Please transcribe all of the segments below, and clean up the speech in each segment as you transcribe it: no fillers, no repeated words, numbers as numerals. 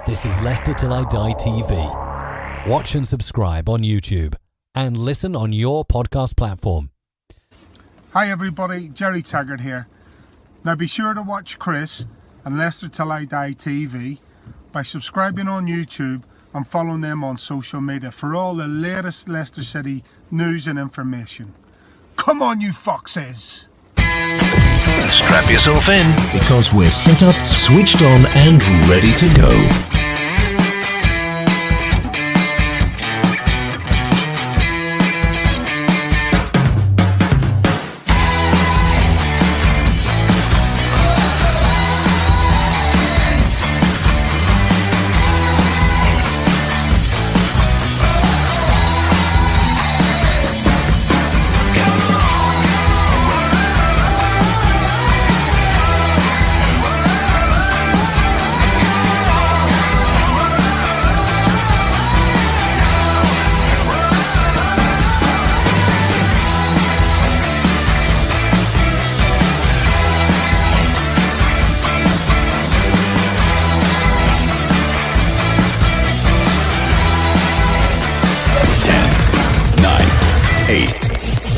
This is Leicester Till I Die TV. Watch and subscribe on YouTube and listen on your podcast platform. Hi everybody, Jerry Taggart here. Now be sure to watch Chris and Leicester Till I Die TV by subscribing on YouTube and following them on social media for all the latest Leicester City news and information. Come on you foxes! Strap yourself in because we're set up, switched on and ready to go.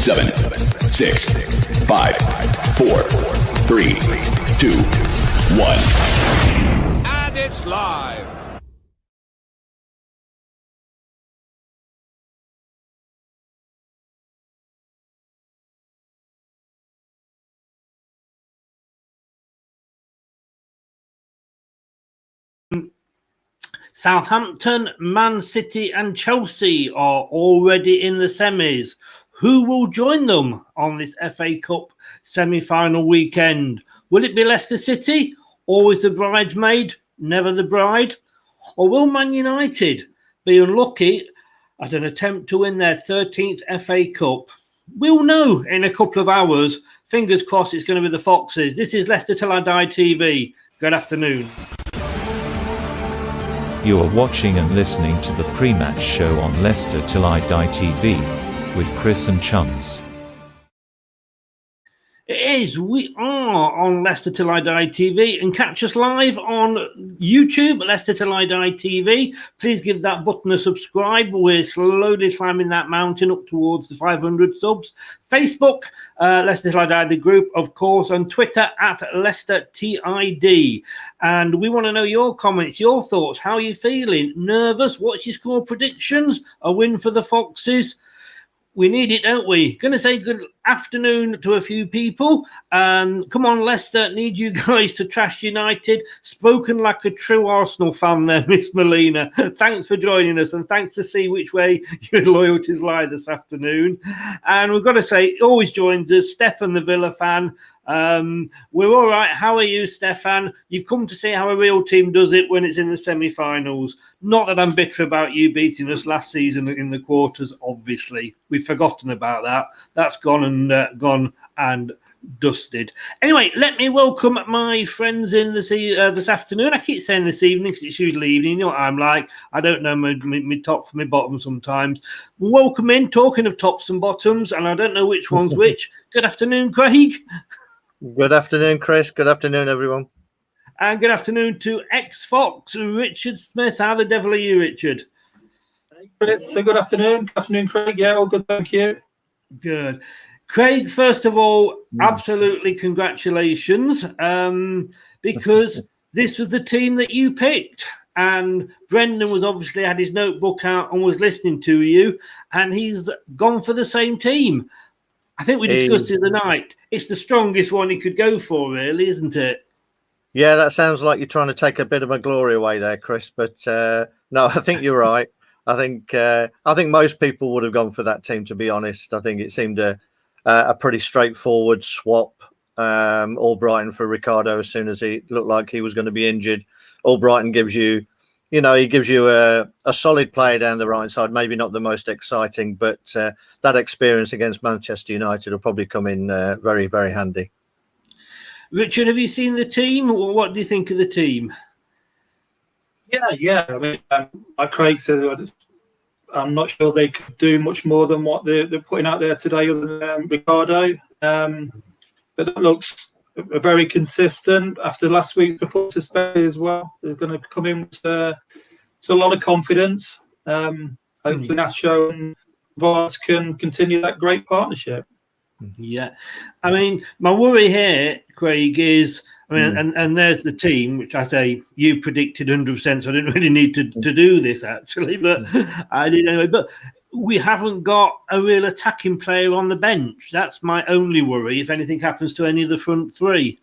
Seven, 6, 5, 4, 3, 2, 1. And it's live. Southampton, Man City and Chelsea are already in the semis. Who will join them on this FA Cup semi-final weekend? Will it be Leicester City? Always the bridesmaid, never the bride? Or will Man United be unlucky at an attempt to win their 13th FA Cup? We'll know in a couple of hours. Fingers crossed it's going to be the Foxes. This is Leicester Till I Die TV. Good afternoon. You are watching and listening to the pre-match show on Leicester Till I Die TV. With Chris and Chums. It is. We are on Leicester Till I Die TV and catch us live on YouTube, Leicester Till I Die TV. Please give that button a subscribe. We're slowly climbing that mountain up towards the 500 subs. Facebook, Leicester Till I Die, the group, of course, and Twitter at Leicester TID. And we want to know your comments, your thoughts. How are you feeling? Nervous? What's your score predictions? A win for the Foxes? We need it, don't we? Going to say good afternoon to a few people. Come on, Leicester, need you guys to trash United. Spoken like a true Arsenal fan there, Miss Molina. Thanks for joining us and thanks to see which way your loyalties lie this afternoon. And we've got to say, always joins us, Stefan the Villa fan. We're all right. How are you, Stefan? You've come to see how a real team does it when it's in the semi-finals. Not that I'm bitter about you beating us last season in the quarters, obviously. We've forgotten about that. That's gone and dusted. Anyway, let me welcome my friends in this afternoon. I keep saying this evening because it's usually evening. You know what I'm like. I don't know my top from my bottom sometimes. Welcome in, talking of tops and bottoms, and I don't know which one's which. Good afternoon, Craig. Good afternoon, Chris. Good afternoon, everyone. And good afternoon to ex-Fox, Richard Smith. How the devil are you, Richard? Hey, Chris. Good afternoon. Good afternoon, Craig. Yeah, all good, thank you. Good. Craig, first of all, absolutely congratulations, because this was the team that you picked. And Brendan was obviously had his notebook out and was listening to you, and he's gone for the same team. I think we discussed it the night. It's the strongest one he could go for, really, isn't it? Yeah, that sounds like you're trying to take a bit of my glory away there, Chris. But no, I think you're right. I think most people would have gone for that team, to be honest. I think it seemed a pretty straightforward swap. Albrighton for Ricardo as soon as he looked like he was going to be injured. Albrighton gives you, he gives you a solid player down the right side. Maybe not the most exciting, but that experience against Manchester United will probably come in very, very handy. Richard, have you seen the team? Or what do you think of the team? Yeah. I mean, like Craig said, I'm not sure they could do much more than what they're putting out there today other than Ricardo. But that looks are very consistent after last week before suspended as well. They're going to come in with a lot of confidence. Hopefully Nacho and Vaz can continue that great partnership. Yeah, I mean, my worry here, Craig, is and there's the team, which I say you predicted 100%, so I didn't really need to do this actually, but I did anyway. But we haven't got a real attacking player on the bench. That's my only worry if anything happens to any of the front three.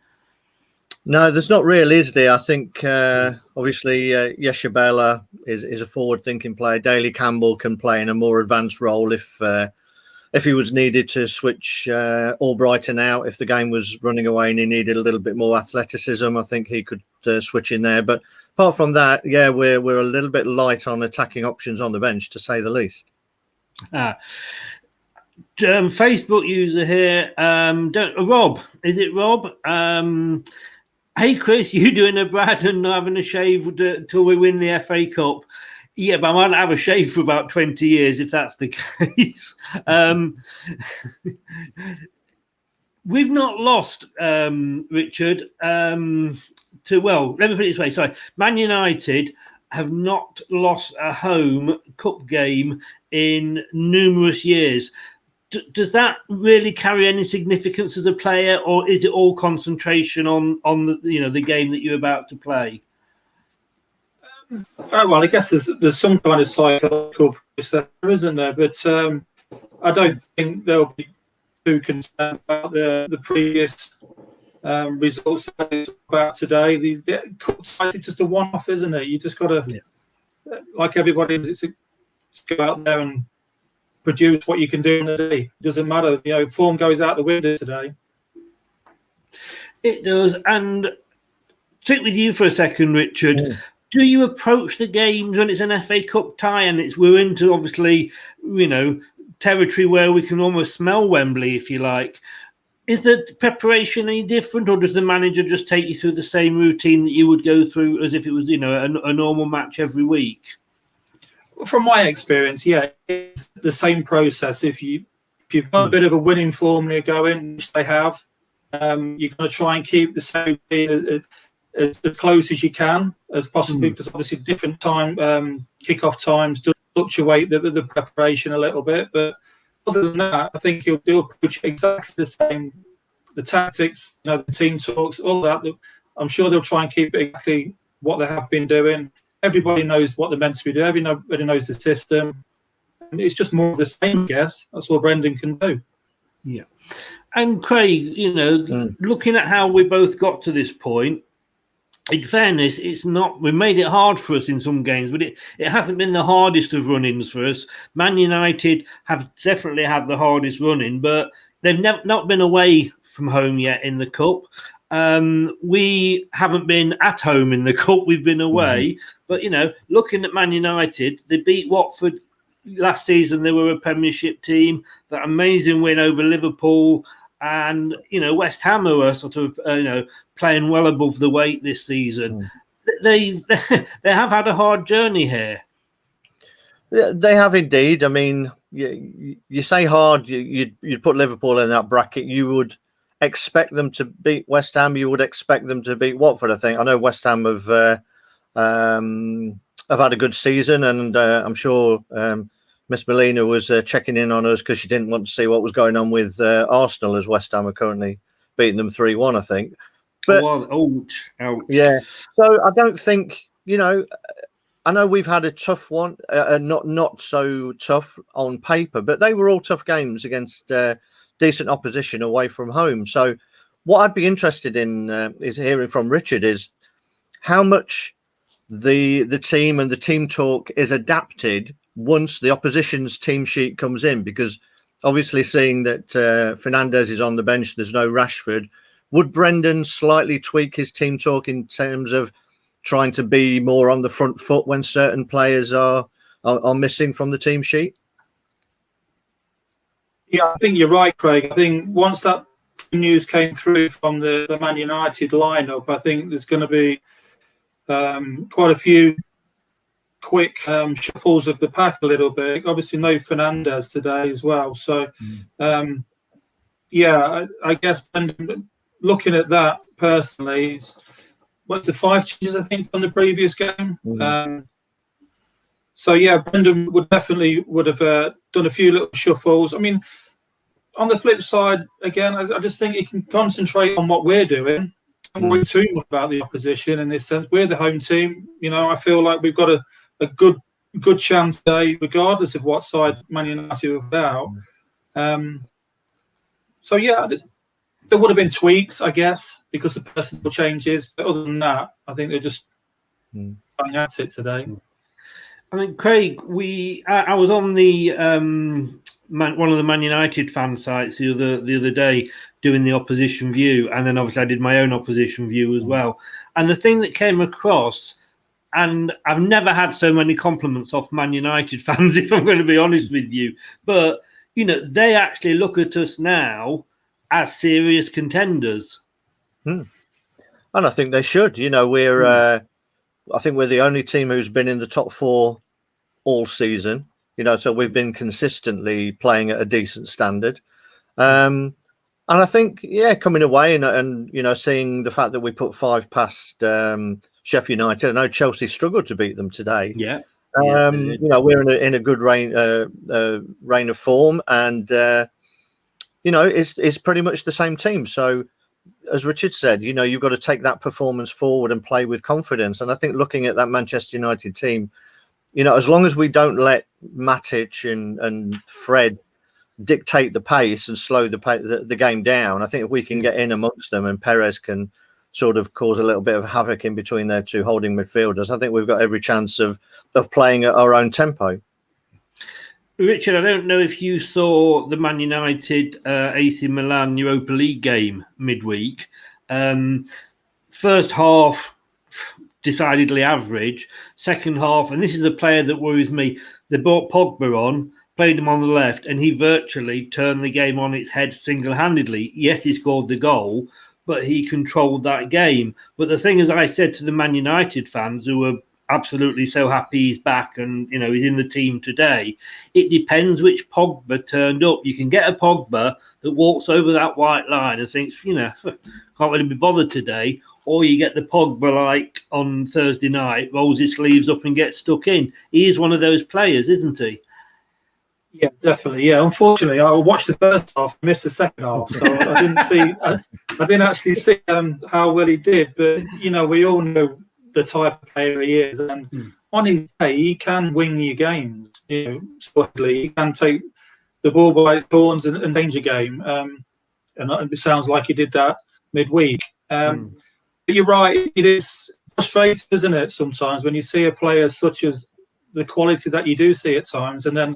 No, there's not really, is there? I think obviously Yeshabella is a forward-thinking player. Daley Campbell can play in a more advanced role if he was needed to switch Albrighton out. If the game was running away and he needed a little bit more athleticism, I think he could switch in there. But apart from that, yeah, we're a little bit light on attacking options on the bench, to say the least. Facebook user here, Rob, is it Rob? Hey Chris, you doing a Brad and having a shave till we win the FA Cup? Yeah, but I might have a shave for about 20 years if that's the case. We've not lost, Richard, let me put it this way. Sorry, Man United have not lost a home cup game in numerous years. Does that really carry any significance as a player, or is it all concentration on the game that you're about to play? Oh, well, I guess there's some kind of psychological process, isn't there? But I don't think they'll be too concerned about the previous results about today. These it's just a one-off, isn't it? You just got to, like everybody, it's go out there and produce what you can do in the day. It doesn't matter, form goes out the window today. It does. And stick with you for a second, Richard. Do you approach the games when it's an FA Cup tie and we're into obviously, territory where we can almost smell Wembley, if you like? Is the preparation any different, or does the manager just take you through the same routine that you would go through as if it was, a normal match every week? From my experience, yeah, it's the same process. If you've got a bit of a winning formula going, which they have, you're going to try and keep the same thing as close as you can as possibly, because obviously different kickoff times do fluctuate the preparation a little bit. But other than that, I think he'll approach exactly the same. The tactics, the team talks, all that. I'm sure they'll try and keep it exactly what they have been doing. Everybody knows what they're meant to be doing. Everybody knows the system. And it's just more of the same, I guess. That's what Brendan can do. Yeah. And Craig, looking at how we both got to this point, in fairness, it's not. We made it hard for us in some games, but it hasn't been the hardest of run-ins for us. Man United have definitely had the hardest run-in, but they've not been away from home yet in the Cup. We haven't been at home in the Cup. We've been away. But, looking at Man United, they beat Watford last season. They were a Premiership team. That amazing win over Liverpool. And, West Ham were sort of, playing well above the weight this season. They have had a hard journey here. They have indeed. I mean, you say hard, you'd put Liverpool in that bracket. You would expect them to beat West Ham. You would expect them to beat Watford, I think. I know West Ham have had a good season, and I'm sure Miss Molina was checking in on us because she didn't want to see what was going on with Arsenal, as West Ham are currently beating them 3-1, I think. But ouch. Yeah, so I don't think, I know we've had a tough one, not so tough on paper, but they were all tough games against decent opposition away from home. So what I'd be interested in is hearing from Richard is how much the team and the team talk is adapted once the opposition's team sheet comes in, because obviously seeing that Fernandes is on the bench, there's no Rashford. Would Brendan slightly tweak his team talk in terms of trying to be more on the front foot when certain players are missing from the team sheet? Yeah, I think you're right, Craig. I think once that news came through from the Man United lineup, I think there's going to be quite a few quick shuffles of the pack a little bit. Obviously, no Fernandes today as well. So, I guess Brendan looking at that personally, what's the 5 changes I think from the previous game. So yeah, Brendan would have done a few little shuffles. I mean, on the flip side, again, I just think he can concentrate on what we're doing. Don't worry too much about the opposition in this sense. We're the home team. You know, I feel like we've got a good chance today, regardless of what side Man United are about. So yeah, there would have been tweaks, I guess, because of personal changes. But other than that, I think they're just bang at it today. I mean, Craig, I was on the one of the Man United fan sites the other day doing the opposition view, and then obviously I did my own opposition view as well. And the thing that came across, and I've never had so many compliments off Man United fans, if I'm going to be honest with you, but you know, they actually look at us now as serious contenders. And I think they should. You know, I think we're the only team who's been in the top 4 all season. You know, so we've been consistently playing at a decent standard. And I think, coming away and you know, seeing the fact that we put 5 past Sheffield United. I know Chelsea struggled to beat them today. Yeah. You know, we're in a good reign of form, and you know, it's pretty much the same team. So, as Richard said, you know, you've got to take that performance forward and play with confidence. And I think looking at that Manchester United team, you know, as long as we don't let Matic and Fred dictate the pace and slow the game down, I think if we can get in amongst them and Perez can sort of cause a little bit of havoc in between their 2 holding midfielders, I think we've got every chance of playing at our own tempo. Richard, I don't know if you saw the Man United AC Milan Europa League game midweek. First half, decidedly average. Second half, and this is the player that worries me, they brought Pogba on, played him on the left, and he virtually turned the game on its head single-handedly. Yes, he scored the goal, but he controlled that game. But the thing is, I said to the Man United fans who were absolutely so happy he's back and, you know, he's in the team today, it depends which Pogba turned up. You can get a Pogba that walks over that white line and thinks, you know, can't really be bothered today, or you get the Pogba like on Thursday night, rolls his sleeves up and gets stuck in. He is one of those players, isn't he? Yeah, definitely. Yeah, unfortunately, I watched the first half, missed the second half, so I didn't see. I didn't actually see how well he did. But you know, we all know the type of player he is, and on his day, he can win your games. You know, slightly, he can take the ball by its horns and change a game. And it sounds like he did that midweek. But you're right; it is frustrating, isn't it? Sometimes when you see a player such as the quality that you do see at times, and then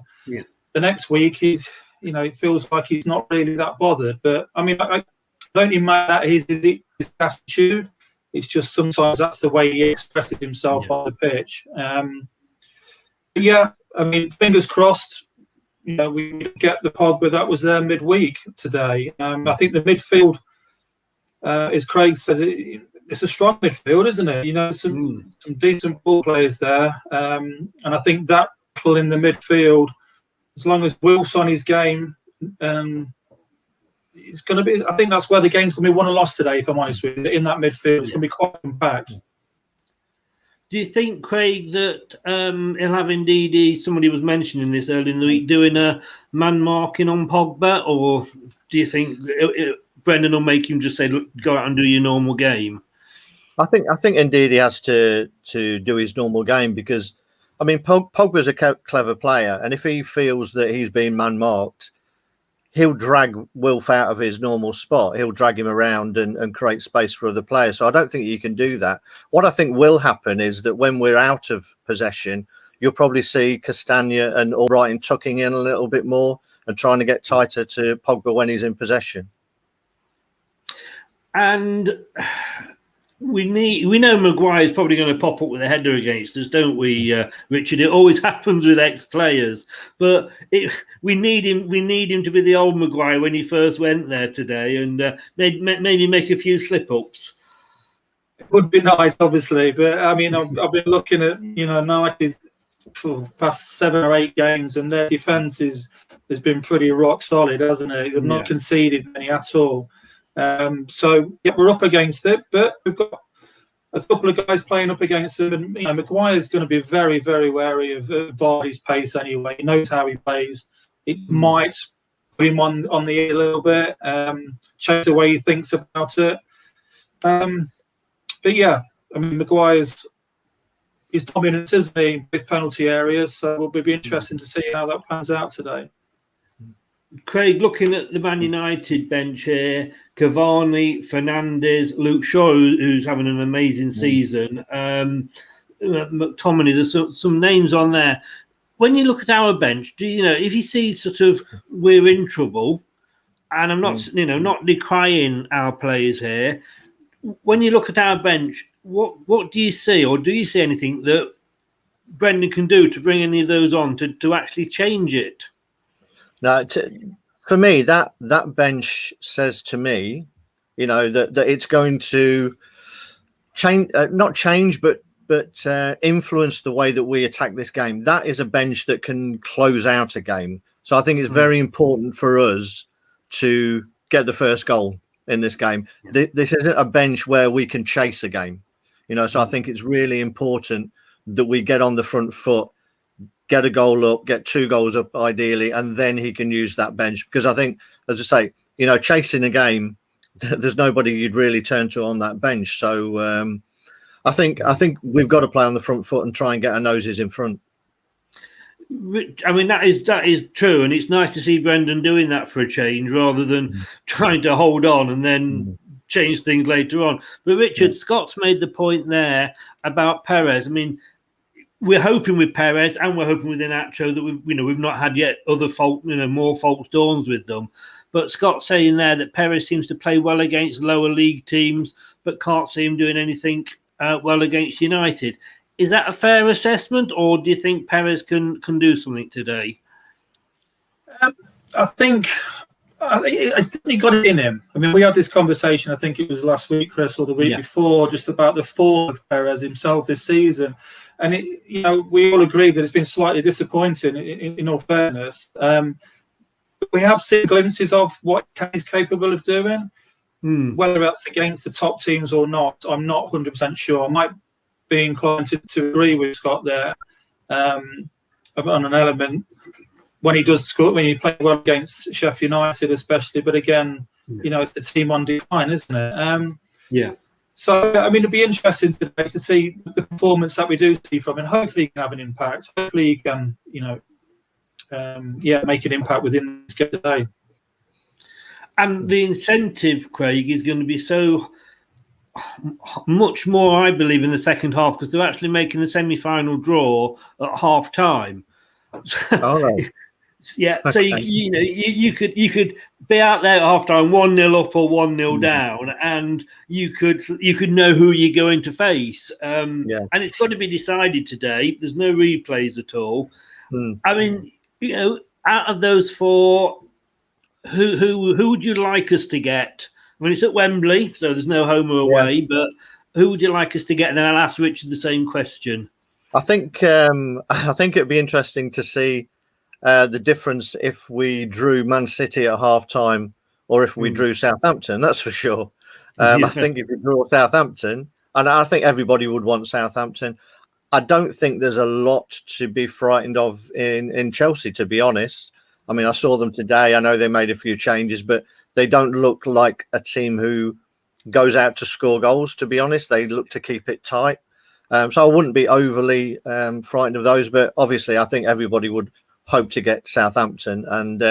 the next week he's, you know, it feels like he's not really that bothered. But I mean, I don't even mind that his attitude. It's just sometimes that's the way he expresses himself on the pitch. But yeah, I mean, fingers crossed. You know, we get the Pogba that was there midweek today. I think the midfield, as Craig said, it's a strong midfield, isn't it? You know, some decent ball players there, and I think that in the midfield, as long as Will's on his game, it's going to be. I think that's where the game's going to be won and lost today. If I'm honest with you, in that midfield, it's going to be quite compact. Do you think, Craig, that he'll have indeed, somebody was mentioning this earlier in the week, doing a man marking on Pogba, or do you think Brendan will make him just say, "Look, go out and do your normal game"? I think indeed he has to do his normal game, because I mean, Pogba's a clever player, and if he feels that he's been man marked, he'll drag Wilf out of his normal spot. He'll drag him around and create space for other players. So I don't think you can do that. What I think will happen is that when we're out of possession, you'll probably see Castagna and Albrighton tucking in a little bit more and trying to get tighter to Pogba when he's in possession. And we know Maguire's probably going to pop up with a header against us, don't we, Richard? It always happens with ex-players, but we need him. We need him to be the old Maguire when he first went there today, and maybe make a few slip-ups. It would be nice, obviously, but I mean, I've been looking at, you know, United for past 7 or 8 games, and their defence has been pretty rock solid, hasn't it? They've not conceded many at all. So yeah, we're up against it, but we've got a couple of guys playing up against him, and Maguire's going to be very, very wary of Vardy's pace anyway. He knows how he plays. It might put him on the ear a little bit, change the way he thinks about it. But yeah, Maguire's dominant, isn't he, with penalty areas? So it'll be interesting to see how that pans out today. Craig, looking at the Man United bench here, Cavani, Fernandes, Luke Shaw, who's having an amazing season, McTominay, there's some names on there. When you look at our bench, do you know if you see sort of we're in trouble, and I'm not not decrying our players here. When you look at our bench, what do you see, or do you see anything that Brendan can do to bring any of those on to actually change it? No, for me, that bench says to me, that it's going to change, not change, but influence the way that we attack this game. That is a bench that can close out a game. So I think it's very important for us to get the first goal in this game. Yeah. This isn't a bench where we can chase a game, So I think it's really important that we get on the front foot, get a goal up, get 2 goals up ideally, and then he can use that bench. Because I think, as I say, chasing a game, there's nobody you'd really turn to on that bench. So I think we've got to play on the front foot and try and get our noses in front. That is true, and it's nice to see Brendan doing that for a change rather than trying to hold on and then change things later on. But Richard, Scott's made the point there about Perez. We're hoping with Perez and we're hoping with Iheanacho that we've not had yet other more false dawns with them. But Scott's saying there that Perez seems to play well against lower league teams, but can't see him doing anything well against United. Is that a fair assessment, or do you think Perez can do something today? I think he's definitely got it in him. We had this conversation, I think it was last week, Chris, or the week before, just about the form of Perez himself this season. And we all agree that it's been slightly disappointing, in all fairness. We have seen glimpses of what he's capable of doing. Whether that's against the top teams or not, I'm not 100% sure. I might be inclined to agree with Scott there on an element when he does score, when he plays well against Sheffield United, especially. But again, it's a team on decline, isn't it? Yeah. So, it'll be interesting today to see the performance that we do see from him. Hopefully, he can have an impact. Hopefully, he can, make an impact within this game today. And the incentive, Craig, is going to be so much more, I believe, in the second half, because they're actually making the semi-final draw at half time. Yeah, so you could be out there at half time 1-0 up or 1-0 down, and you could know who you're going to face. And it's got to be decided today. There's no replays at all. Out of those 4, who would you like us to get? It's at Wembley, so there's no home or away. But who would you like us to get? And then I'll ask Richard the same question. I think it'd be interesting to see the difference if we drew Man City at half time or if we drew Southampton. That's for sure. I think if we draw Southampton, and I think everybody would want Southampton. I don't think there's a lot to be frightened of in Chelsea, to be honest. I saw them today. I know they made a few changes, but they don't look like a team who goes out to score goals, to be honest. They look to keep it tight. So I wouldn't be overly frightened of those. But obviously, I think everybody would hope to get Southampton. And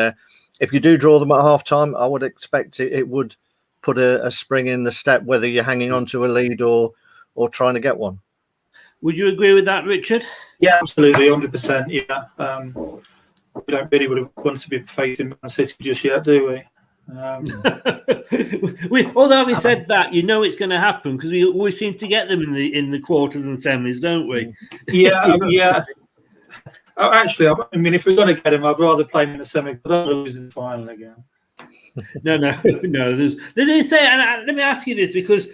if you do draw them at half time, I would expect it would put a spring in the step, whether you're hanging on to a lead or trying to get one. Would you agree with that, Richard? Yeah, absolutely, 100%. Yeah. We don't really would want to be facing Man City just yet, do we? Although having said that, it's going to happen because we always seem to get them in the quarters and semis, don't we? Yeah. Actually, if we're going to get him, I'd rather play him in the semi because I don't lose in the final again. No. They say, and let me ask you this, because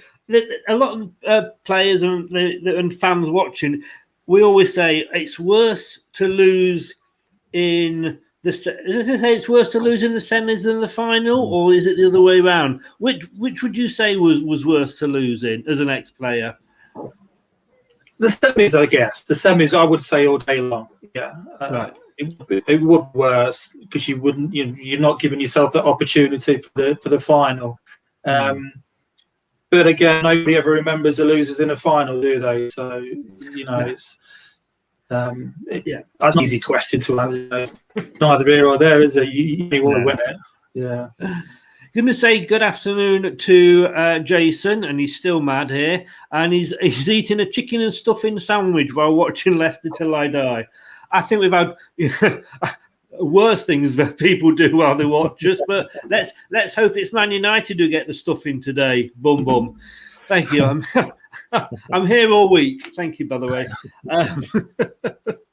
a lot of players and fans watching, we always say it's worse to lose in Does it say it's worse to lose in the semis than the final, or is it the other way around? Which would you say was worse to lose in as an ex-player? The semis, I guess. The semis, I would say all day long. Yeah, right. It would be worse because you're not giving yourself that opportunity for the final. But again, nobody ever remembers the losers in a final, do they? So it's that's an easy question to answer. It's neither here or there, is it? You want to win it. Yeah. Going to say good afternoon to Jason, and he's still mad here, and he's eating a chicken and stuffing sandwich while watching Leicester Till I Die. I think we've had worse things that people do while they watch us, but let's hope it's Man United who get the stuffing today. Bum bum. Thank you. I'm here all week. Thank you, by the way.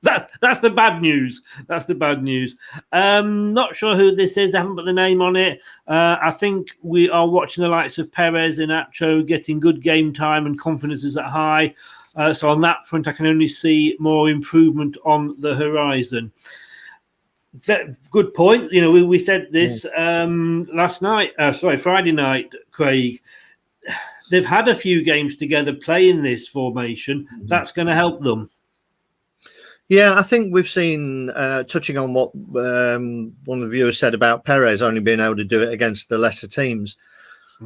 That's the bad news. That's the bad news. Not sure who this is. They haven't put the name on it. I think we are watching the likes of Perez and Acho getting good game time, and confidence is at high. So on that front, I can only see more improvement on the horizon. Good point. We said this Friday night, Craig. They've had a few games together playing this formation. That's going to help them. Yeah, I think we've seen, touching on what one of the viewers said about Perez only being able to do it against the lesser teams.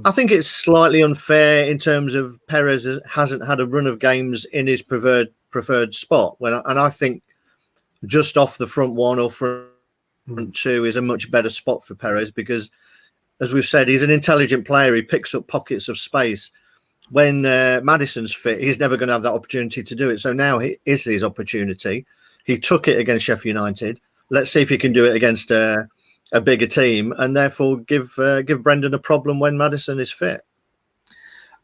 I think it's slightly unfair in terms of Perez hasn't had a run of games in his preferred spot. And I think just off the front one or front two is a much better spot for Perez because, as we've said, he's an intelligent player. He picks up pockets of space. When Maddison's fit, he's never going to have that opportunity to do it. So now is his opportunity. He took it against Sheffield United. Let's see if he can do it against a bigger team, and therefore give Brendan a problem when Maddison is fit.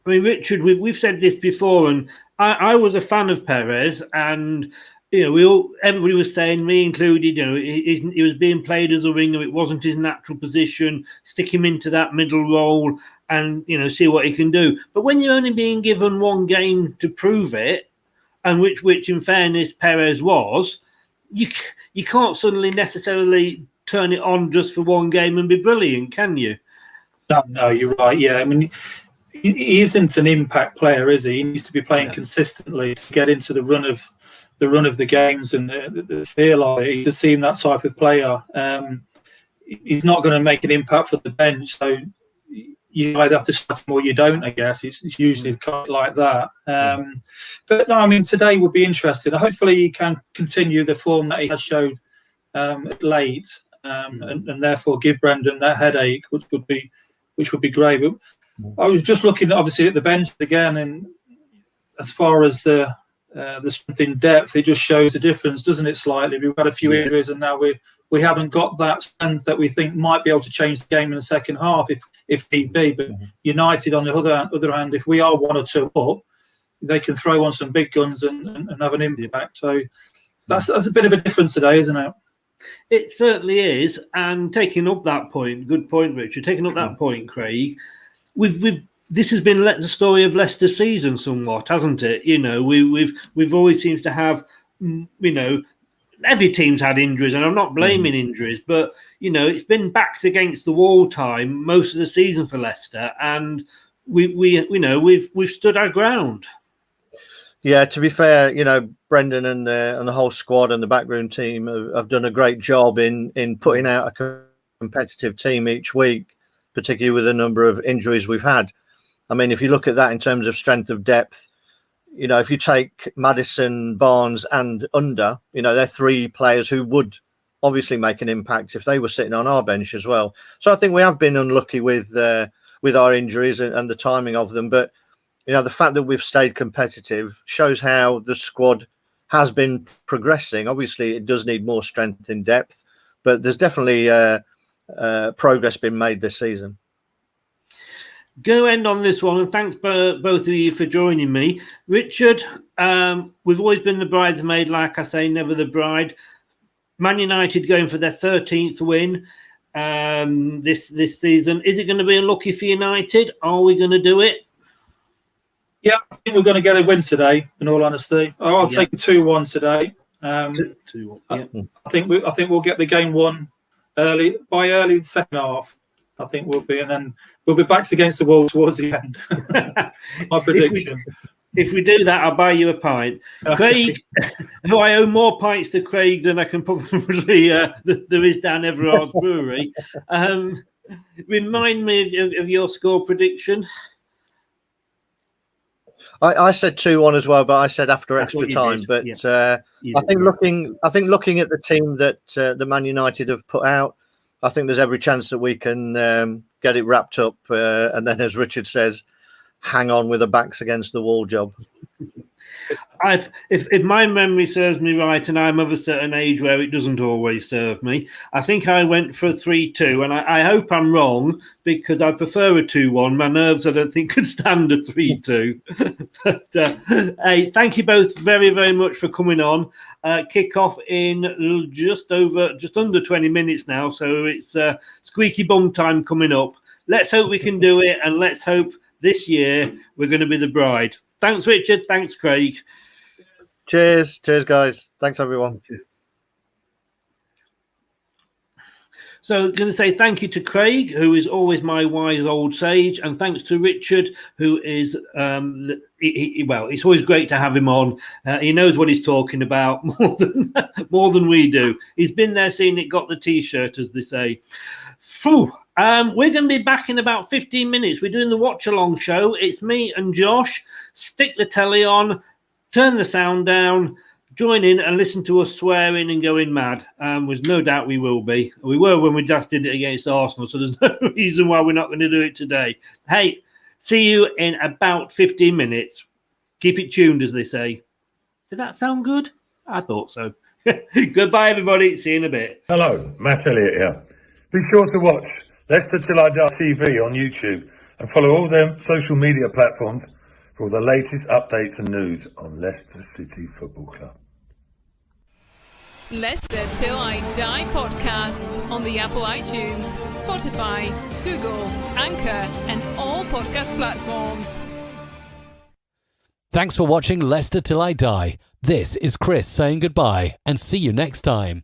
I mean, Richard, we've said this before, and I was a fan of Perez, and everybody was saying, me included, he was being played as a winger. It wasn't his natural position. Stick him into that middle role and, see what he can do. But when you're only being given one game to prove it, and which in fairness, Perez was, you can't suddenly necessarily turn it on just for one game and be brilliant, can you? No, you're right. Yeah, I mean, he isn't an impact player, is he? He needs to be playing consistently to get into the run of the games and the feel of it. He does seem that type of player. He's not going to make an impact for the bench, so you either have to start him or you don't, I guess. It's usually kind of like that. But no, I mean, today would be interesting. Hopefully he can continue the form that he has showed late, and therefore give Brendan that headache, which would be great. But I was just looking, obviously, at the bench again, and as far as the strength in depth, it just shows the difference, doesn't it? Slightly, we've had a few injuries, and now we haven't got that strength that we think might be able to change the game in the second half, if need be. But United, on the other hand, if we are 1 or 2 up, they can throw on some big guns and have an impact. So that's a bit of a difference today, isn't it? It certainly is. And taking up that point, good point, Richard. Taking up that point, Craig. This has been the story of Leicester's season somewhat, hasn't it? We've always seems to have, every team's had injuries, and I'm not blaming injuries, but it's been backs against the wall time most of the season for Leicester, and we've stood our ground. Yeah, to be fair, Brendan and the whole squad and the backroom team have done a great job in putting out a competitive team each week, particularly with the number of injuries we've had. I mean, if you look at that in terms of strength of depth, if you take Maddison, Barnes and Under, they're 3 players who would obviously make an impact if they were sitting on our bench as well. So I think we have been unlucky with our injuries and the timing of them. But, the fact that we've stayed competitive shows how the squad has been progressing. Obviously, it does need more strength in depth, but there's definitely progress been made this season. Going to end on this one, and thanks both of you for joining me. Richard, we've always been the bridesmaid, like I say, never the bride. Man United going for their 13th win this season. Is it going to be unlucky for United? Are we going to do it? Yeah, I think we're going to get a win today, in all honesty. I'll take a 2-1 today. Yeah. Yeah. I think we'll get the game won early second half. I think we'll be, and then we'll be backs against the wall towards the end. My prediction. If we do that, I'll buy you a pint. Okay. Craig, who I owe more pints to Craig than I can probably there is down Everard's Brewery. Remind me of your score prediction. I said 2-1 as well, but I said after extra time. Did. But Yeah. I think looking at the team that the Man United have put out, I think there's every chance that we can get it wrapped up. And then, as Richard says, hang on with the backs against the wall job. If my memory serves me right, and I'm of a certain age where it doesn't always serve me, I think I went for a 3-2, and I hope I'm wrong because I prefer a 2-1. My nerves, I don't think, could stand a 3-2. But hey, thank you both very, very much for coming on. Kick off in just under 20 minutes now, so it's squeaky bum time coming up. Let's hope we can do it, and let's hope this year we're going to be the bride. Thanks, Richard. Thanks, Craig. Cheers, guys. Thanks, everyone. So, going to say thank you to Craig, who is always my wise old sage, and thanks to Richard, who is it's always great to have him on. He knows what he's talking about more than we do. He's been there, seen it, got the T-shirt, as they say. Phew. We're going to be back in about 15 minutes. We're doing the watch-along show. It's me and Josh. Stick the telly on, turn the sound down, join in and listen to us swearing and going mad. There's no doubt we will be. We were when we just did it against Arsenal, so there's no reason why we're not going to do it today. Hey, see you in about 15 minutes. Keep it tuned, as they say. Did that sound good? I thought so. Goodbye, everybody. See you in a bit. Hello, Matt Elliott here. Be sure to watch Leicester Till I Die TV on YouTube and follow all their social media platforms for all the latest updates and news on Leicester City Football Club. Leicester Till I Die podcasts on the Apple iTunes, Spotify, Google, Anchor, and all podcast platforms. Thanks for watching Leicester Till I Die. This is Chris saying goodbye and see you next time.